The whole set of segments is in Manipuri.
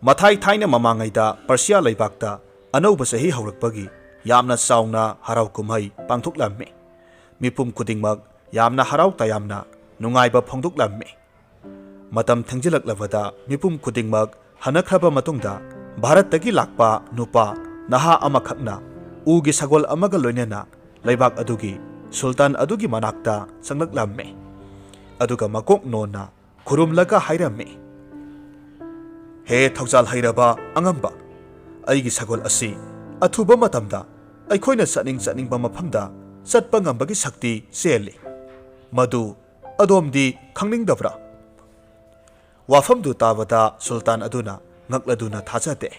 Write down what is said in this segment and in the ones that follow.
Mathai thaina mamangayda Persia laibakta anauba sahi haurakpagi yamna sauna harau kumhai pangthuklammi. Mipum kudingmak yamna harau tayamna nungaiba phongduklammi. Matam thengjilaklabada mipum kudingmak hanakraba matungda Bharatdagi lakpa nupa naha amakhakna ugi sagol amaga loinena laibak adugi Sultan adugi manakta sanglaklammi. Aduga makok nona khurumlaga hairammi. He Thaujal hairaba angamba aigi sagol asi athuba matamda aikhoina satningba mafamda satpa ngambagi sakti seli. Madu adomdi khangningdabra. Wafamdu tabada Sultan aduna ngakladuna thajate.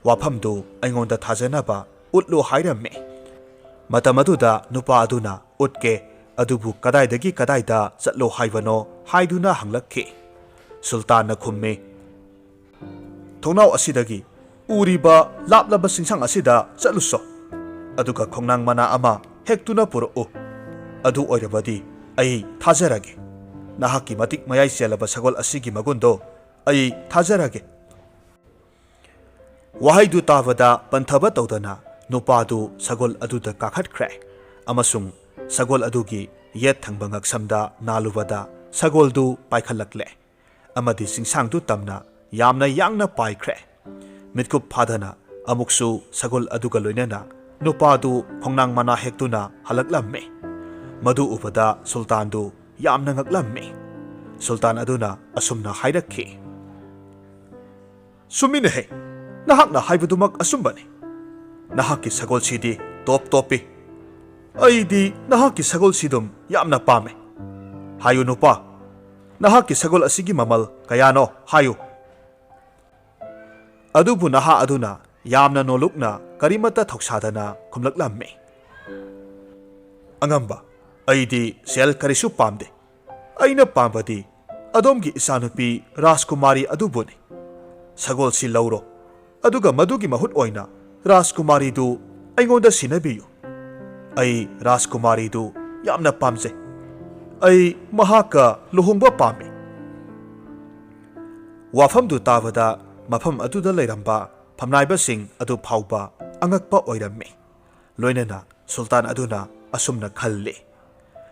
Wafamdu aingonda thajanaba utlu hairammi. Matamaduda nupa aduna utke adubu kadaidagi kadaida chatlo haibano haiduna hanglakki. Sultan na khummi Thonau asidagi uriba laplaba singsang asida chatluso. Aduga khongnang mana ama hektuna puro adu oirabadi ai thajarage. Nahaki matik mayai selaba sagol asigi magundo ai thajarage. Wahaidu tavada panthaba tawdana nupadu sagol aduda kakhatkre. Amasung sagol adugi yet thangba ngaksamda nalubada sagoldu paikhalakle. Amadi singsangdu tamna yamna yangna paikre. Mitkup phadana amuksu sagol aduga loinena nupadu khongnang mana hektuna halaklammi. Madu ubada Sultandu yamna ngaklammi. Sultan aduna asumna hairakki. Sumine he nahakna haibadumak asumbani. Nahaki sagol sidi top topi. Aidi nahaki sagol sidum yamna pame. Hayu nupa. Nahaki sagol asigi mamal kayano hayu. Adubu naha aduna yamna nolukna karimata thoksadana khumlaklammi. Angamba aidi sel karisu pamde. Aina pambadi adomgi isanupi Rajkumari adubuni. Sagol si lauro. Aduga madugi mahut oina Rajkumari du aingonda sinabiyu. Ai Rajkumari du yamna pamje. Ai mahaka luhungba pame. Wafamdu tavada mafam aduda lairamba phamnaiba sing adu phauba angakpa oirammi. Loinena Sultan aduna asumna khalli.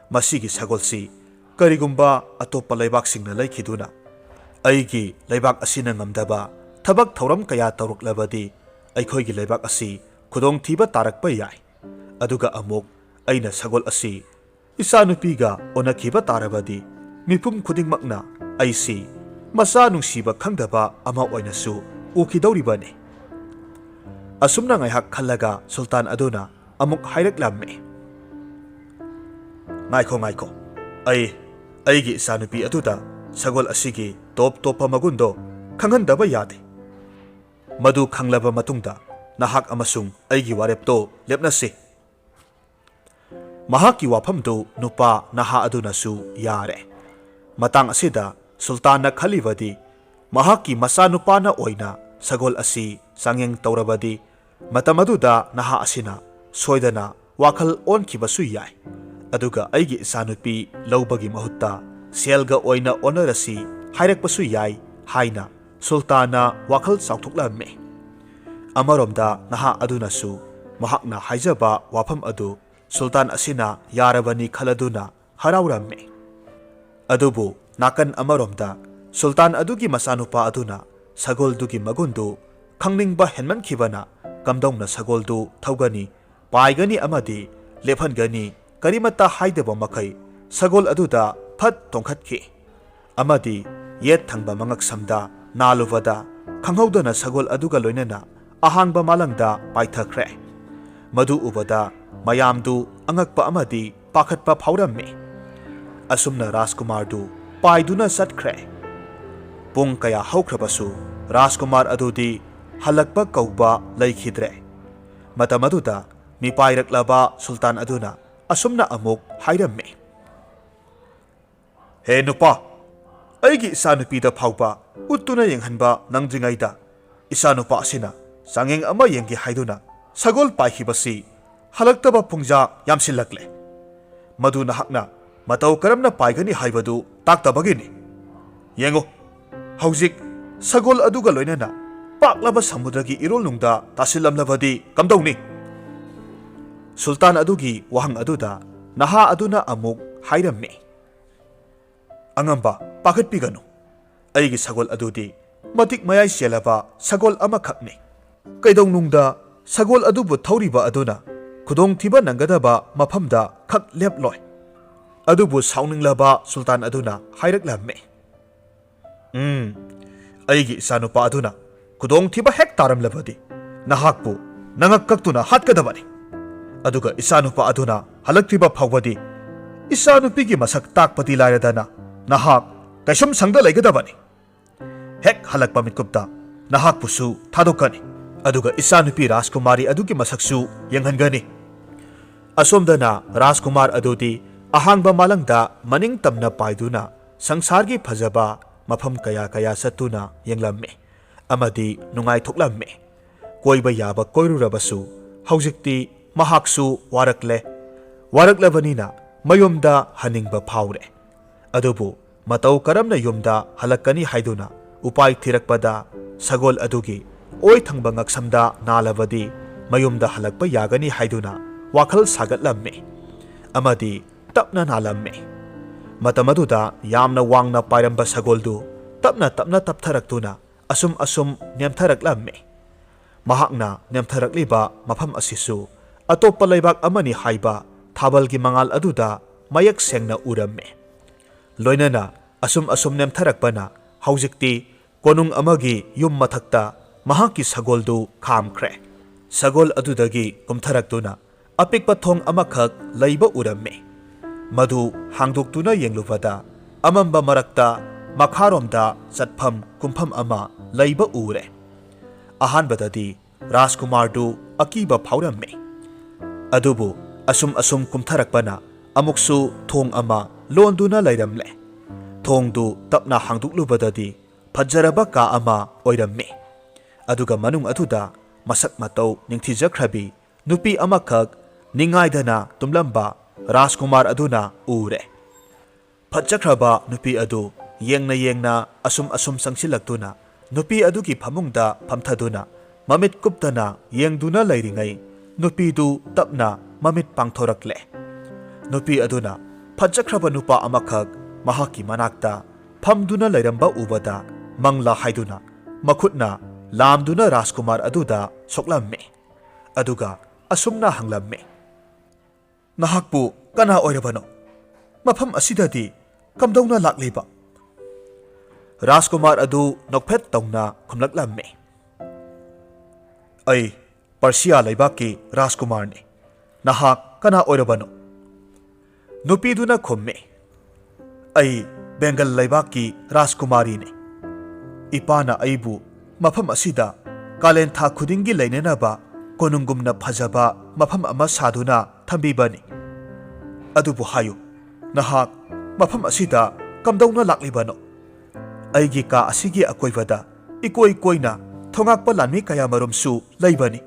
Masigi sagolsi karigumba atopa laibak singna laikhiduna aigi laibak asina ngamdaba thabak thauram kaya tawruklabadi aikhoigi laibak asi khudong thiba tarakpa yai. Aduga amuk aina sagol asi isanupiga onakhiba tarabadi mipum khudingmakna aisi masa nungsiba khangdaba ama oinasu ukhidawribani. Asumna ngaihak khallaga Sultan aduna amuk hairaklammi. Ngaikho aigi isanupi aduda sagol asigi top topa magundo khanghandaba yade. Madu khanglaba matungda nahak amasung aigi warepto lepnasi. Mahaki wafamdu nupa naha aduna su yare. Matang asida Sultan na khalibadi mahaki masa nupa na oina sagol asi sangeng taurabadi matamaduda naha asina soidana wakhal onkibasu yai. Aduga aigi isanupi laubagi mahutta selga oina onarasi hairakpasu yai haina Sultana wakhal sauthuklammi. Amaromda naha adunasu mahakna haijaba wafam adu Sultan asina yarabani khaladuna haraurammi. Adubu nakan amaromda Sultan adugi masanupa aduna sagoldugi magundu khangningba henmankhibana kamdongna sagoldu thawgani paigani amadi lephangani karimata haidaba makai sagol aduda phat tongkhatki. Amadi yet thangba mangaksamda naluvada khanghaudana sagol aduga loinena ahangba malangda paithakre. Madu ubada mayamdu angakpa amadi pakhatpa phaurammi. Asumna Rajkumardu paiduna satkre. Pung kaya haukrabasu Rajkumar adudi halakpa kauba laikhidre. Matamaduda mipayraklaba Sultan aduna asumna amuk hairammi. He nupa aigi isanupida phauba uttuna yenghanba nangdringaida isanupa asina sangeng ama yengi haiduna sagol paihibasi halaktaba pungja yamsilakle. Madu nahakna matau karamna paigani haibadu taktabagini. Yengo haujik sagol aduga loinana पाक्लबा समुद्रगी इरोलनुंगदा तासिलमलबदी कमदौनी सुल्तान अदुगी वहंग अदुदा नहा अदुना अमुक हाइरम्मे अंगम्बा पाखटपिगनु अइगी सगोल अदुदी मतिक मयाई चेलबा सगोल अमखकने कैदौनुंगदा सगोल अदुबु थौरिबा अदुना खुदोंथिबा नंगदबा मफमदा खक लेपलोय अदुबु साउनिंगलबा सुल्तान अदुना हाइरक्लम्मे अइगी इसानुपा अदुना खुदोंथिबा हेक तारमलबदी नहाकपु नंगक कक्तुना हातकदबनी अदुगा इसानुपा अदुना हलक्त्रिबा फावबदी इसानुपीगी मसक ताकपति लायरदना नहाक कैसम संगदा लैगदबनी हेक हलक्पा मितकुप्ता नहाकपुसु थादोकनी अदुगा इसानुपी राजकुमारी अदुगी मसकसु यंगहनगनी असोमदना राजकुमार अदुदी अहांगबा मालंगदा मनिंग तमना पाइदुना संसारगी फजबा मफम कया कया सत्तुना यंगलम्मे अमदी नुंगाई थोकलम्मे कोइबा याबा कोइरुरबसु हौजिक्ति महाक्सु वारक्लबनीना मयुमदा हनिंगबा फाउरे अदुबु मतौ करमना युमदा हलक्कनी हाइदुना उपाय थिरकपदा सगोल अदुगी ओइ थंगबा ngaksamda नालबदी मयुमदा हलक्पा यागनी हाइदुना वाखल सागतलम्मे अमदी तपना नालम्मे मतमदुदा यामना वांगना पायरंबा सगोलदु तपना तपना तपथरक्तुना असुम असुम नेमथरक्लम्मे महाकना नेमथरक्लिबा मफम असिसु अतोप्पा लैबाक अमनी हाइबा थाबलगी मंगाल अदुदा मयक सेंगना उरम्मे लोइनना असुम असुम नेमथरक्पना हौजिक्ति कोनुंग अमगी युम मथक्ता महाकी सगोलदु खामख्रे सगोल अदुदगी कुमथरक्तुना अपिकपा थोंग अमखक लैबा उरम्मे मधु हांगदोक्तुना येंगलुबदा अमंबा मरक्ता मखारोमदा चटफम कुमफम अमा लैबा उरे अहानबददी राजकुमारदु अकीबा फाउरम्मे अदुबु असुम असुम कुमथरक्पना अमुक्सु थोंग अमा लोंदुना लैरमले थोंगदु तपना हांगदुक्लुबददी फज्जरबा का अमा ओइरम्मे अदुगा मनुंग अदुदा मसक मतौ निंगथिजख्रबी नुपी अमखक निंगाइदना तुमलंबा राजकुमार अदुना उरे फज्जख्रबा नुपी अदु येंगना असुम असुम संगसिलक्तुना नुपी अदुगी फमुंगदा फमथदुना ममित कुप्तना येंगदुना लैरिंगै नुपीदु तपना ममित पांगथोरक्ले नुपी अदुना फज्जख्रबा नुपा अमखक महाकी मनाक्ता फमदुना लैरंबा उबदा मंगला हाइदुना मखुतना लामदुना राजकुमार अदुदा सोक्लम्मे अदुगा असुमना हंगलम्मे नहाकपु कना ओइरबनो मफम असिददी कमदौना लाक्लिबा राजकुमार अदु नोकफेत तौना खुमलक्लम्मे ऐ पर्सिया लैबाकी राजकुमार ने नहाक कना ओइरबनो नुपीदुना खुम्मे ऐ बेंगल लैबाकी राजकुमारी ने इपाना अइबु मफम असिदा कालेन था खुदिंगी लैनेनाबा कोनुंगुमना फजबा मफम अमा सादुना थंबीबनी अदुबु हायु नहाक मफम असिदा कमदौना लाक्लिबनो अइगी का असिगी अकोइबदा इकोइ कोइना थोंगाकपा लानमी कया मरुमसु लैबनी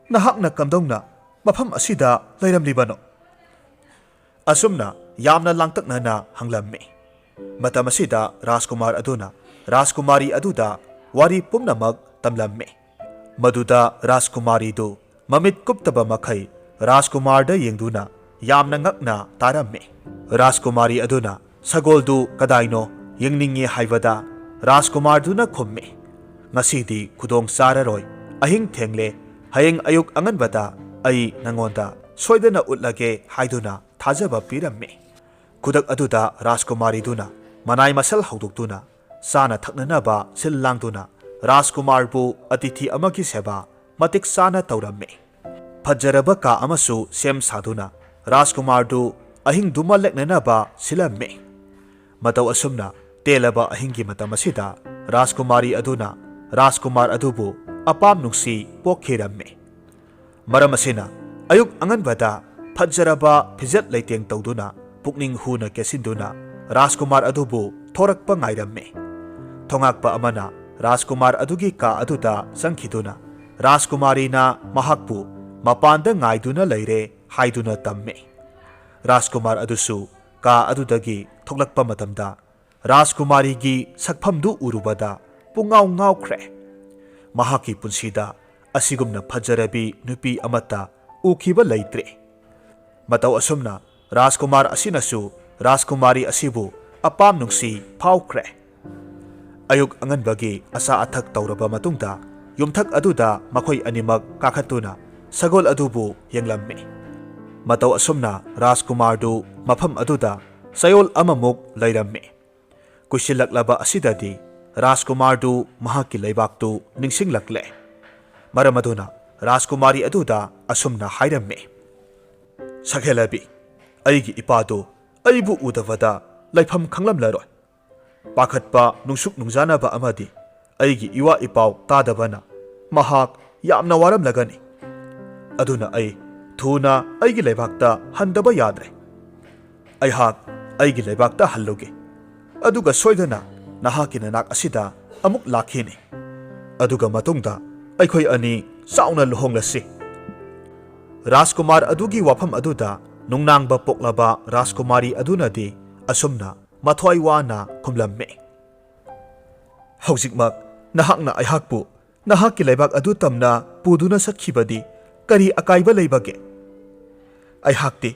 नहाकना कमदौना मफम असिदा लैरमलिबनो असुमना यामना लांगतकनना हंगलम्मे मतम असिदा राजकुमार अदुना राजकुमारी अदुदा वारी पुमनमक तमलम्मे मदुदा राजकुमारीदु ममित कुप्तबा मखै राजकुमारदा येंगदुना यामना ngakna तारम्मे राजकुमारी अदुना सगोलदु कदाइनो येंगनिंगे हाइबदा राजकुमारदुना खुम्मे ngasidi khudong sararoi ahing thengle hayeng ayuk anganbada ai nangonda soidana utlage haiduna thajaba piramme kudak aduda राजकुमारी दुना मनाई मसल हौदुक्तुना साना थक्ननबा सिल लांगदुना राजकुमारबु अतिथि अमकी सेवा मतिक साना तौरम्मे फज्जरबा का अमसु सेम साधुना राजकुमारदु अहिंग दुमा लेक्ननबा सिलम्मे मतौ असुमना तेलबा अहिंगी मतमसिदा राजकुमारी अदुना राजकुमार अदुबु अपाम नुक्सी पोखिरम्मे मरम असिना अयुक अंगनबदा फज्जरबा फिजत लैतेंग तौदुना पुकनिंग हुना केसिंदुना राजकुमार अदुबु थोरकपा ngairame थोंगाकपा अमना राजकुमार अदुगी का अदुदा संखिदुना राजकुमारी ना महाकपु मपानदा ngaiduna लैरे हाइदुना तम्मे राजकुमार अदुसु का अदुदगी थोकलकपा मतमदा राजकुमारी गी सकफमदु उरुबदा पुंगाव ngaukre mahaki punsida asigumna phajarabi nupi amata ukhiba leitre. Matau asumna Rajkumar asinasu Rajkumari asibu apam nungsi phawkhre. Ayuk anganbagi asa athak tauraba matungda yumthak aduda makhoi animak kakhatuna sagol adubu yenglamme. Matau asumna Rajkumardu mafam aduda sayol amamuk lairamme. Kusilaklaba asidadi Rajkumardu mahaki leibaktu ningsinglakle. Maramaduna Rajkumari aduda asumna hairamme. Sakhelabi aigi ipadu aibu udavada laifam khanglamlaroi. Pakhatpa nungsuk nungjanaba amadi aigi iwa ipaw tadabana mahak yamna waram lagani. Aduna ai thuna aigi leibakta handaba yadre. Aihak aigi leibakta halloge. Aduga soidana nahaki nanak asida amuk lakhini. Aduga matungda aikhoi ani sauna luhonglasi. Rajkumar adugi wafam aduda nungnangba poklaba Rajkumari adunadi asumna mathwai wana khumlamme. Haujikmak nahakna aihakpu nahaki leibak adu tamna puduna sakhibadi kari akaiba leibage. Aihakti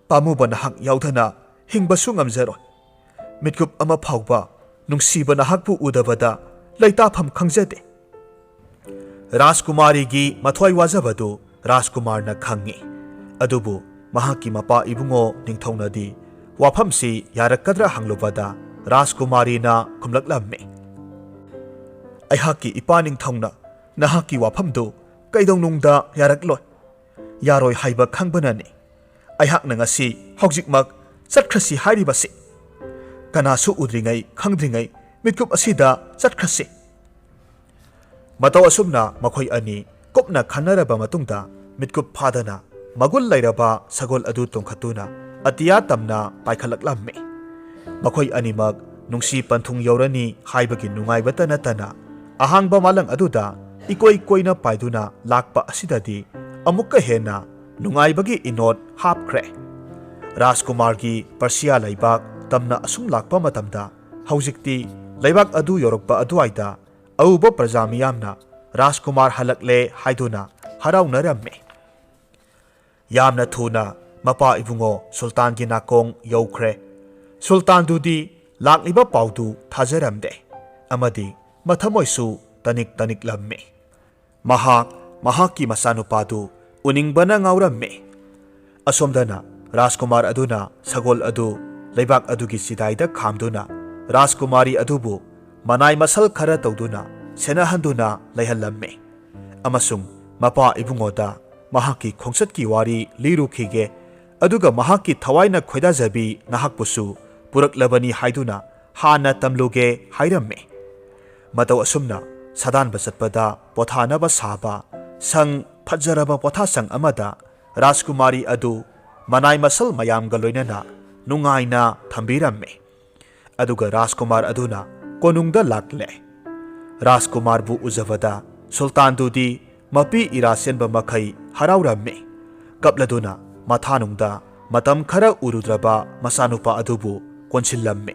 pamuba nahak yaudhana hingbasu ngamjaroi. Mitkup ama phawba nungsiba nahakpu udabada leitafam khangjade. Rajkumari gi mathwai wajabadu Rajkumarna khangi. Adubu mahaki mapa ibungo ningthawnadi wafamsi yarakadra hanglubada Rajkumari na khumlaklamme. Aihaki ipa ningthawna nahaki wafamdu kaidongnungda yarakloi. Yaroi haiba khangbanani. Aihakna ngasi haujikmak chatkrasi hairibasi. Kanasu udringai khangdringai mitkup asida chatkrasi. Matau asumna makhoi ani kopna khanaraba matungda mitkup phadana magul lairaba sagol adu tongkhatuna atiya tamna paikhalaklamme. Makhoi animak nungsi panthung yaurani haibagi nungaibata natana ahangba malang aduda ikoi koina paiduna lakpa asidadi amukka hena nungaibagi inot hapkhre. Rajkumargi Persia laibak tamna asum lakpa matamda haujikti laibak adu yorokpa aduaida auba praja miyamna Rajkumar halakle haiduna haraunaramme. Yamna thuna mapa ibungo Sultan gi nakong yaukhre. Sultan dudi lakliba paudu thajaramde amadi mathamoisu tanik tanik lamme. Mahaki masanupadu uningbana ngauramme. Asomdana Rajkumar aduna sagol adu leibak adugi sidaida khamduna Rajkumari adubu manai masal khara tawduna senahanduna laihallamme. Amasung mapa ibungoda mahaki khongsatki wari lirukhige aduga mahaki thawaina khoidajabi nahakpusu puraklabani haiduna hana tamluge hairamme. Matau asumna sadan basatpada pothanaba saba sang phajaraba potha sang amada Rajkumari adu manai masal mayamga loinana nungaina thambiramme. Aduga Rajkumar aduna konungda lakle. Rajkumar bu uzavada Sultan dudi mapi irasenba makhai harauramme. Kapladuna mathanungda matam khara urudraba masanupa adubu konsillamme.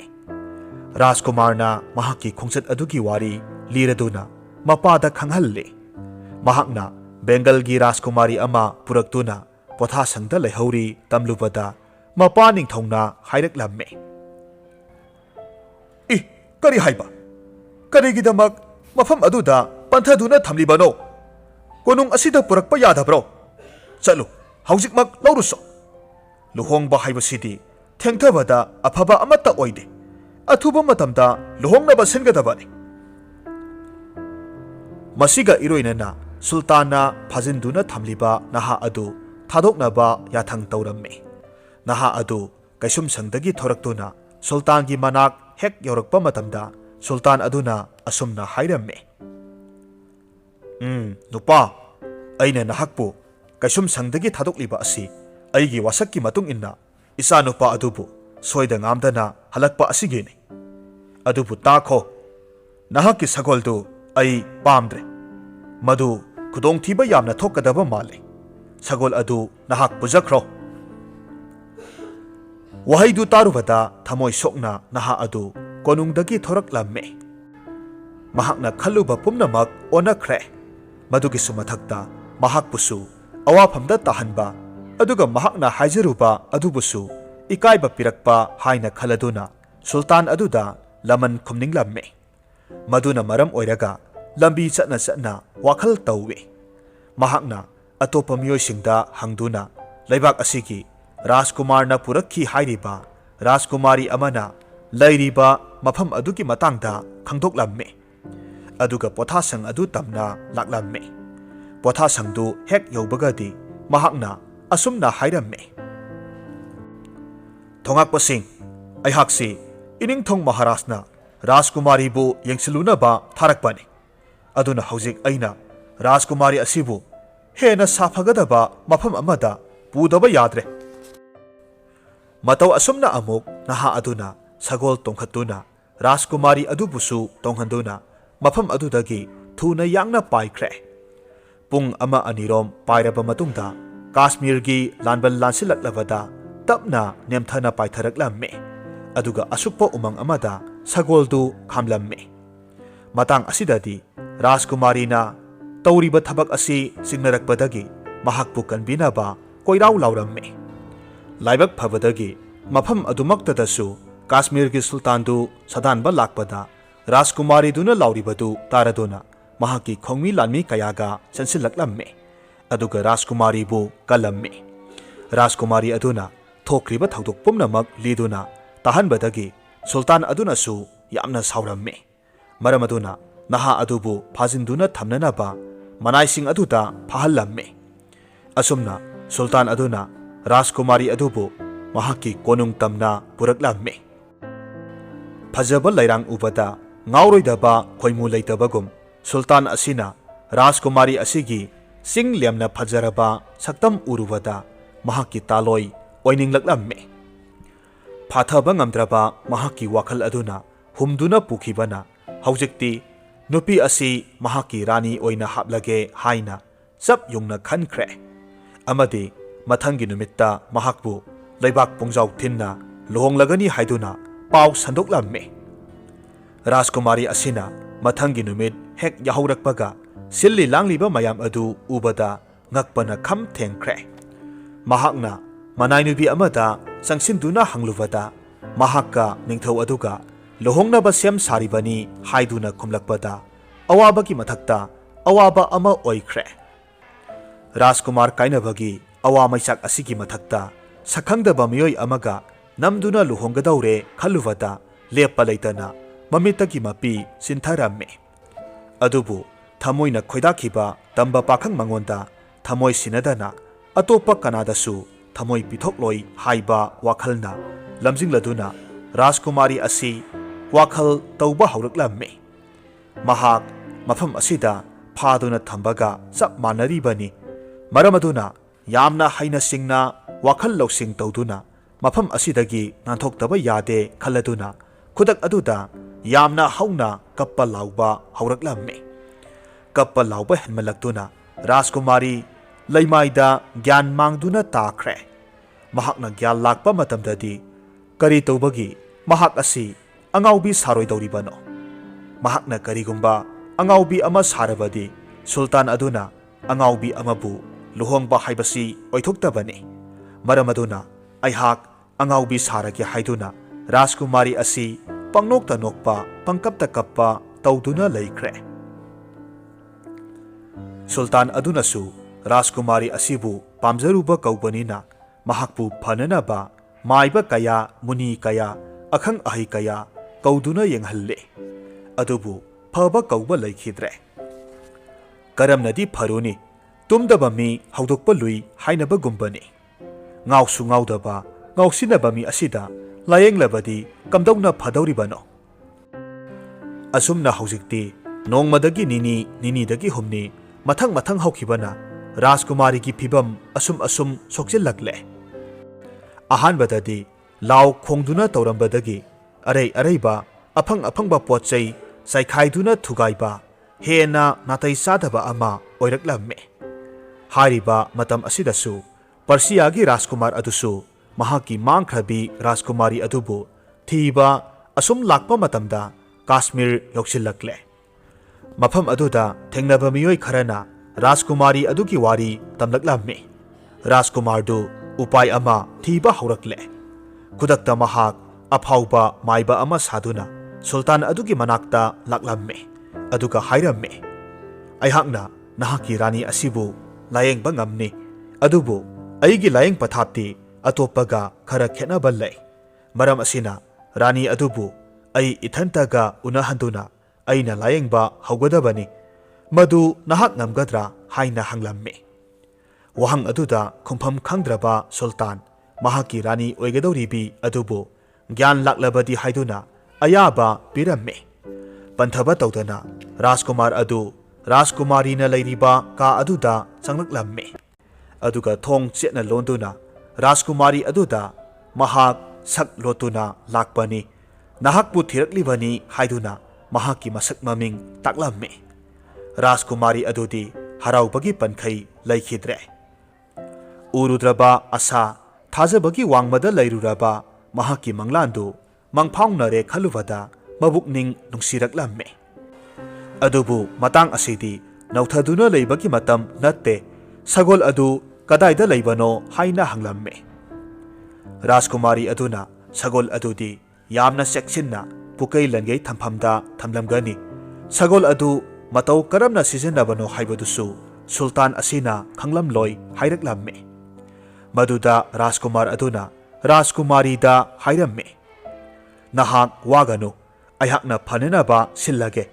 Rajkumarna mahaki khongsat adugi wari liraduna mapada khanghalle. Mahakna Bengalgi Rajkumari ama puraktuna potha sangda lehauri tamlubada mapa ningthongna hairaklamme. Kari haiba karigidamak mafam aduda panthaduna thamlibano konung asida purakpa yadabro chalo haujikmak lauruso luhongba haibasidi thengthabada afaba amata oide athuba matamda luhongnaba sengadabani. Masiga iroinana Sultana phajinduna thamliba naha adu thadoknaba yathang tawramme. Naha adu kaisum sangdagi thoraktuna Sultangi manak hek yorakpa matamda Sultan aduna asumna hairamme. Nupa aina nahakpu kaisum sangdagi thadokliba asi aigi wasakki matung inna isa nupa adubu soida ngamdana halakpa asigeni. Adubu takho nahakki sagoldu ai pamdre. Madu kudong thiba yamna thokadaba male. Sagol adu nahak pujakro. Wahaidu tarubada thamoi sokna naha adu konungdagi thoraklamme. mahakna khaluba pumnamak onakhre madugi sumathakta mahakpusu awafamda tahanba aduga mahakna haijaruba adubusu ikaiba pirakpa haina khaladuna sultan aduda laman khumninglamme maduna maram oiraga lambi chatna wakhal tauwe mahakna atopa miyoisingda hangduna laibak asigi Rajkumarna purakhi hairiba Rajkumari amana lairiba mafam adugi matangda khangdoklamme aduga pothasang adu tamna laklamme pothasangdu hek yobagadi mahakna asumna hairamme thongakpasing aihaksi iningthong maharajna Rajkumari bu yengsiluna ba tharakpani aduna haujik aina Rajkumari asibu hena safagadaba mafam amada pudaba yadre matau asumna amuk naha aduna sagol tongkhatuna Rajkumari adubusu tonghanduna mafam adudagi thuna yangna paikhre pung ama anirom pairaba matungda Kashmirgi lanbal lansilaklabada tapna nemthana paitharaklamme aduga asukpa umang amada sagoldu khamlamme matang asidadi Rajkumari na tawriba thabak asi signarakpadagi mahakpu kanbinaba koirau lauramme laibak phabadagi mafam adumaktadasu Kashmirgi sultandu sadanba lakpada Rajkumari duna lauribadu taraduna mahaki khongmi lanmi kayaga sansilaklamme aduga Rajkumari bu kalamme Rajkumari aduna thokriba thaudok pumnamak liduna tahanbadagi sultan aduna su yamna sauramme maram aduna naha adubu phajinduna thamnanaba manaising aduda phahallamme asumna sultan aduna Rajkumari adubu mahaki konung tamna puraklamme phajaba lairang ubada ngauroidaba khoimu leitabagum sultan asina Rajkumari asigi sing lemna phajaraba saktam urubada mahaki taloi oininglaklamme phathaba ngamdraba mahaki wakhal aduna humduna pukhibana haujikti nupi asi mahaki rani oina haplage haina chap yungna khankhre amadi mathangi numitta mahakbu laibak pungjau thinna lohonglagani haiduna pau sandoklamme Rajkumari asina mathangi numit hek yahaurakpaga silli langliba mayam adu ubada ngakpana kham thengkhre mahakna manainubi amada sangsinduna hanglubada mahakka ningthau aduga lohongnaba sem saribani haiduna khumlakpada awabagi mathakta awaba ama oikhre Rajkumar kainabagi awa maisak asigi mathakta sakhangdaba miyoi amaga namduna luhongadaure khaluvada leppa leitana mamitagi mapi sintaramme adubu thamoina khoidakhiba tamba pakhang mangonda thamoi sinadana atopa kanadasu thamoi pithokloi haiba wakhalna lamjingladuna Rajkumari asi wakhal tauba hauraklamme mahak mafam asida phaduna thambaga chap manaribani maramaduna yamna haina singna wakhal loksing tawduna mafam asidagi nanthokdaba yade khaladuna khudak aduda yamna hauna kappa lauba hauraklamme kappa lauba henmalaktuna Rajkumari leimaida gyan mangduna takhre mahakna gyan lakpa matamdadi kari tawbagi mahak asi angaubi saroi dawribano mahakna karigumba angaubi ama sarabadi sultan aduna angaubi amabu luhongba haibasi oithoktabani maramaduna aihak angaubi sarage haiduna Rajkumari asi pangnokta nokpa pangkapta kappa tawduna leikhre sultan adunasu Rajkumari asibu pamjaruba kaubanina mahakpu phananaba maiba kaya muni kaya akhang ahi kaya kauduna yenghalle adubu phaba kauba leikhidre karamnadi pharuni tumdaba mi haudokpa lui hainaba gumbani ngausu ngaudaba ngausinaba mi asida layenglabadi kamdongna phadoribano asumna haujikti nongmadagi nini dagi humni mathang haukibana Rajkumari ki phibam asum sokjillakle ahanbadadi law khongduna tawrambadagi araiba afangba pochai saikhaiduna thugaiba hena natai sadaba ama oiraklamme hariba matam asidasu Persiagi Rajkumar adusu mahaki mangkhrabi Rajkumari adubu thiba asum lakpa matamda Kashmir yoksillakle Mafam aduda thengnaba miyoi kharana Rajkumari adugi wari tamlaklammi. Rajkumar du upai ama thiba haurakle. Kudakta mahak aphauba maiba ama saduna Sultan adugi manakta laklammi. Aduga hairammi. Aihakna nahaki rani asibu layeng bangamni. Adubu aigi layeng pathapti atopaga khara khenaba lay. Maram asina rani adubu ai ithantaga unahanduna aina layeng ba haugadabani. Madu nahak ngamgadra haina hanglammi. Wahang aduda khumpham khangdraba Sultan mahaki rani oigadoribi adubu gyan laklabadi haiduna ayaba pirammi. Panthaba tawdana Rajkumar adu Rajkumari na layriba ka aduda changlaklammi. Aduga thong chetna londuna Rajkumari aduda mahak sak lotuna lakpani. Nahakpu thiraklibani haiduna mahaki masak maming taklammi. Rajkumari adudi haraubagi pankhai laikhidre. Urudraba asa thajabagi wangmada lairuraba mahaki manglandu mangphaungnare khalubada mabukning nungsiraklammi. Adubu matang asidi nauthaduna leibagi matam natte sagol adu kadaida leibano haina hanglammi. Rajkumari aduna sagol adudi yamna seksinna pukai langai thamphamda thamlamgani. Sagol adu matau karamna sizinabano haibadusu Sultan asina khanglamloi hairaklammi. Maduda Rajkumar aduna Rajkumari da hairammi. Nahak waganu aihakna phanenaba sillage.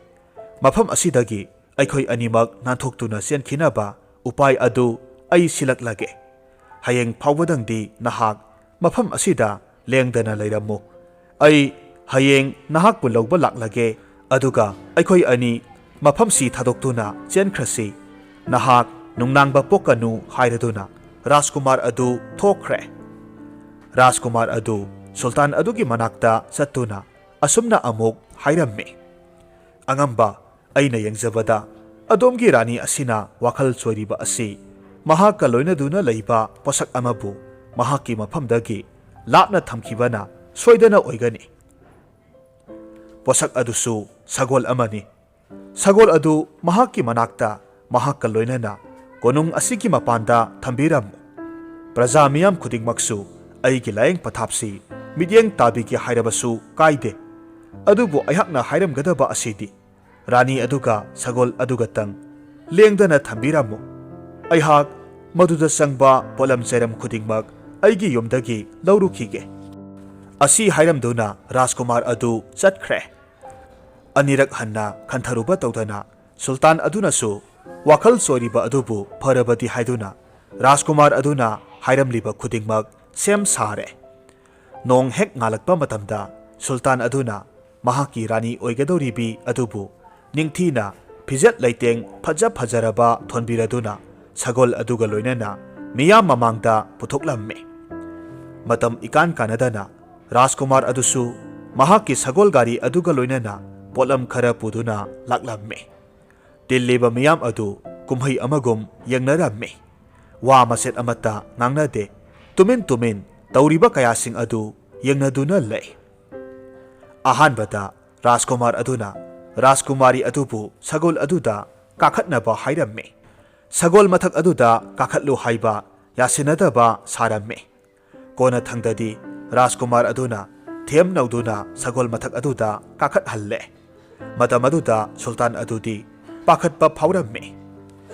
Mafam asidagi aikhoi animak nanthokhtuna senkhinaba upai adu ai silaklage. Hayeng phawbadangdi nahak mafam asida lengdana leirammu. Ai hayeng nahak pulauba laklage aduga aikhoi ani mafam si thadoktuna chenkhrasi. Nahak nungnangba pokanu hairaduna Rajkumar adu thokre. Rajkumar adu Sultan adugi manakta satuna asumna amuk hairammi. Angamba aina yengjabada adomgi rani asina wakhal choiriba asi mahaka loinaduna leiba posak amabu mahaki mafamdagi lapna thamkhibana soidana oigani. Posak adusu sagol amani. Sagol adu mahaki manakta mahaka loinana konung asiki mapanda thambiramu. Praja miyam khudingmaksu aigi layeng pathapsi midyeng tabigi hairabasu kaide. Adubu aihakna hairamgadaba asidi rani aduga sagol adugatang lengdana thambiramu. Aihak maduda sangba polam chairam khudingmak aigi yumdagi laurukige. Asi hairamduna Rajkumar adu chatkhre. Anirak hanna khantharuba tawdana Sultan adunasu wakhal soiriba adubu pharabadi haiduna Rajkumar aduna hairamliba khudingmak sem sare. Nong hek ngalakpa matamda Sultan aduna mahaki rani oigadoribi adubu ningthina phijat leiteng phaja phajaraba thonbiraduna sagol aduga loinana miyam mamangda puthoklammi. Matam ikan kanadana Rajkumar adusu mahaki sagol gari aduga loinana polam khara puduna laklammi. Tilleba miyam adu kumhai amagum yengnarammi. Wa maset amata ngangnade tumin tauriba kayasing adu yengnaduna lay. Ahanbada Rajkumar aduna Rajkumari adubu sagol aduda kakhatnaba hairammi. Sagol mathak aduda kakhatlu haiba yasinadaba sarammi. Kona thangdadi Rajkumar aduna them nauduna sagol mathak aduda kakhat halle. Matam aduda Sultan adudi pakhatpa phaurammi.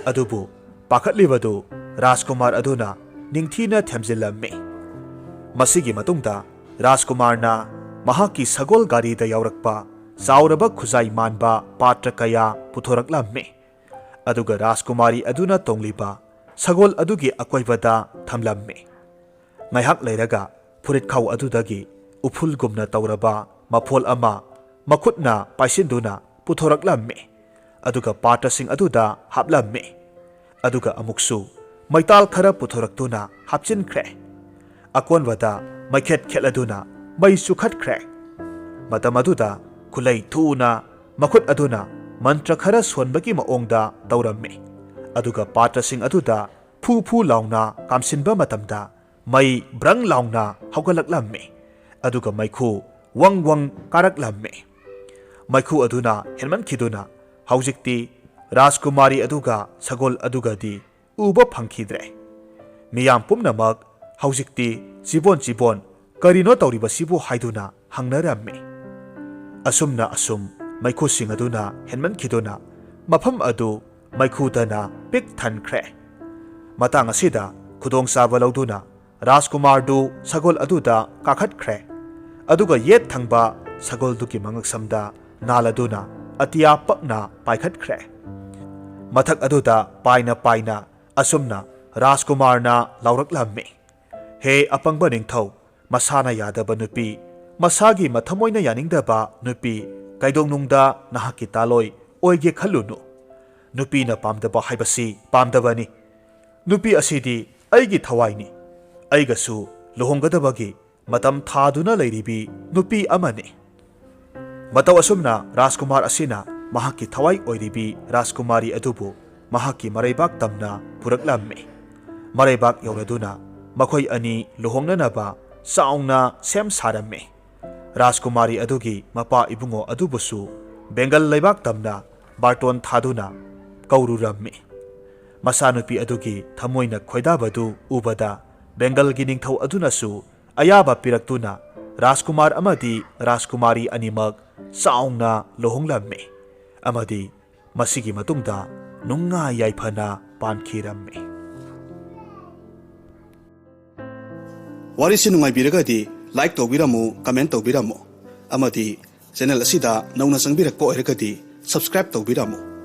Adubu pakhatlibadu Rajkumar aduna ningthina themjillammi. Masigi matungda Rajkumarna mahaki sagol gari da yaurakpa sauraba khuzai manba patra kaya puthoraklammi. Aduga Rajkumari aduna tongliba sagol adugi akoibada thamlammi. Ngaihak leiraga furit khau adudagi uphul gumna tauraba mafol ama makhutna paisinduna puthoraklammi. Aduga patra sing aduda haplammi. Aduga amuksu maital khara puthoraktuna hapchinkhre. Akonwada maikhet kheladuna mai sukhatkre. Matam aduda khulai thuna makhut aduna mantra khara sonbagi maongda taurammi. Aduga patra sing aduda phu launa kamsinba matamda mai brang launa haugalaklammi. Aduga maikhu wang karaklammi. Maikhu aduna helman khiduna ꯍꯧꯖꯤꯛꯇꯤ ꯔꯥꯖꯀꯨꯃꯥꯔꯤ ꯑꯗꯨꯒ ꯁꯒꯣꯜ ꯑꯗꯨꯒꯗꯤ ꯎꯕ ꯐꯪꯈꯤꯗ꯭ꯔꯦ꯫ ꯃꯤꯌꯥꯝ ꯄꯨꯝꯅꯃꯛ ꯍꯧꯖꯤꯛꯇꯤ ꯆꯤꯕꯣꯟ ꯆꯤꯕꯣꯟ ꯀꯔꯤꯅꯣ ꯇꯧꯔꯤꯕꯁꯤꯕꯨ ꯍꯥꯏꯗꯨꯅ ꯍꯪꯅꯔꯝꯃꯤ꯫ ꯑꯁꯨꯝꯅ ꯃꯩꯈꯨꯁꯤꯡ ꯑꯗꯨꯅ ꯍꯦꯟꯃꯟꯈꯤꯗꯨꯅ ꯃꯐꯝ ꯑꯗꯨ ꯃꯩꯈꯨꯗꯅ ꯄꯤꯛ ꯊꯟꯈ꯭ꯔꯦ꯫ ꯃꯇꯥꯡ ꯑꯁꯤꯗ ꯈꯨꯗꯣꯡꯆꯥꯕ ꯂꯧꯗꯨꯅ ꯔꯥꯖꯀꯨꯃꯥꯔꯗꯨ ꯁꯒꯣꯜ ꯑꯗꯨꯗ ꯀꯥꯈꯠꯈ꯭ꯔꯦ꯫ ꯑꯗꯨꯒ ꯌꯦꯠ ꯊꯪꯕ ꯁꯒꯣꯜꯗꯨꯒꯤ ꯃꯉꯛꯁꯝꯗ ꯅꯥꯜꯂꯗꯨꯅ ꯑꯇꯤꯌꯥ ꯄꯛꯅ ꯄꯥꯏꯈꯠꯈ꯭ꯔꯦ꯫ ꯃꯊꯛ ꯑꯗꯨꯗ ꯄꯥꯏꯅ ꯑꯁꯨꯝꯅ ꯔꯥꯖꯀꯨꯃꯥꯔꯅ ꯂꯥꯎꯔꯛꯂꯝꯃꯤ, "ꯍꯦ ꯑꯄꯪꯕ ꯅꯤꯡꯊꯧ, ꯃꯁꯥꯅ ꯌꯥꯗꯕ ꯅꯨꯄꯤ, ꯃꯁꯥꯒꯤ ꯃꯊꯃꯣꯏꯅ ꯌꯥꯅꯤꯡꯗꯕ ꯅꯨꯄꯤ ꯀꯩꯗꯧꯅꯨꯡꯗ ꯅꯍꯥꯛꯀꯤ ꯇꯥꯂꯣꯏ ꯑꯣꯏꯒꯦ ꯈꯜꯂꯨꯅꯨ꯫ ꯅꯨꯄꯤꯅ ꯄꯥꯝꯗꯕ ꯍꯥꯏꯕꯁꯤ ꯄꯥꯝꯗꯕꯅꯤ꯫ ꯅꯨꯄꯤ ꯑꯁꯤꯗꯤ ꯑꯩꯒꯤ ꯊꯋꯥꯏꯅꯤ꯫ ꯑꯩꯒꯁꯨ ꯂꯨꯍꯣꯡꯒꯗꯕꯒꯤ ꯃꯇꯝ ꯊꯥꯗꯨꯅ ꯂꯩꯔꯤꯕꯤ ꯅꯨꯄꯤ ꯑꯃꯅꯤ"꯫ ꯃꯇꯧ ꯑꯁꯨꯝꯅ ꯔꯥꯖꯀꯨꯃꯥꯔ ꯑꯁꯤꯅ ꯃꯍꯥꯛꯀꯤ ꯊꯋꯥꯏ ꯑꯣꯏꯔꯤꯕꯤ ꯔꯥꯖꯀꯨꯃꯥꯔꯤ ꯑꯗꯨꯕꯨ ꯃꯍꯥꯛꯀꯤ ꯃꯔꯩꯕꯥꯛ ꯇꯝꯅ ꯄꯨꯔꯛꯂꯝꯃꯤ꯫ ꯃꯔꯩꯕꯥꯛ ꯌꯧꯔꯗꯨꯅ ꯃꯈꯣꯏ ꯑꯅꯤ ꯂꯨꯍꯣꯡꯅꯅꯕ ꯆꯥꯎꯅ ꯁꯦꯝ ꯁꯥꯔꯝꯃꯤ꯫ ꯔꯥꯖꯀꯨꯃꯥꯔꯤ ꯑꯗꯨꯒꯤ ꯃꯄꯥ ꯏꯕꯨꯡꯉꯣ ꯑꯗꯨꯕꯨꯁꯨ ꯕꯦꯡꯒꯜ ꯂꯩꯕꯥꯛ ꯇꯝꯅ ꯕꯥꯔꯇꯣꯟ ꯊꯥꯗꯨꯅ ꯀꯧꯔꯨꯔꯝꯃꯤ꯫ ꯃꯆꯥꯅꯨꯄꯤ ꯑꯗꯨꯒꯤ ꯊꯃꯣꯏꯅ ꯈꯣꯏꯗꯥꯕꯗꯨ ꯎꯕꯗ ꯕꯦꯡꯒꯜꯒꯤ ꯅꯤꯡꯊꯧ ꯑꯗꯨꯅꯁꯨ ꯑꯌꯥꯕ ꯄꯤꯔꯛꯇꯨꯅ ꯔꯥꯖꯀꯨꯃꯥꯔ ꯑꯃꯗꯤ ꯔꯥꯖꯀꯨꯃꯥꯔꯤ ꯑꯅꯤꯃꯛ ꯆꯥꯎꯅ ꯂꯨꯍꯣꯡꯂꯝꯃꯤ ꯑꯃꯗꯤ ꯃꯁꯤꯒꯤ ꯃꯇꯨꯡꯗ ꯅꯨꯡꯉꯥꯏ ꯌꯥꯏꯐꯅ ꯄꯥꯟꯈꯤꯔꯝꯃꯤ꯫ ꯋꯥꯔꯤꯁꯤ ꯅꯨꯡꯉꯥꯏꯕꯤꯔꯒꯗꯤ ꯂꯥꯏꯛ ꯇꯧꯕꯤꯔꯝꯃꯨ, ꯀꯃꯦꯟ ꯇꯧꯕꯤꯔꯝꯃꯨ, ꯑꯃꯗꯤ ꯆꯦꯅꯦꯜ ꯑꯁꯤꯗ ꯅꯧꯅ ꯆꯪꯕꯤꯔꯛꯄ ꯑꯣꯏꯔꯒꯗꯤ ꯁꯕꯁꯀ꯭ꯔꯥꯏꯕ ꯇꯧꯕꯤꯔꯝꯃꯨ꯫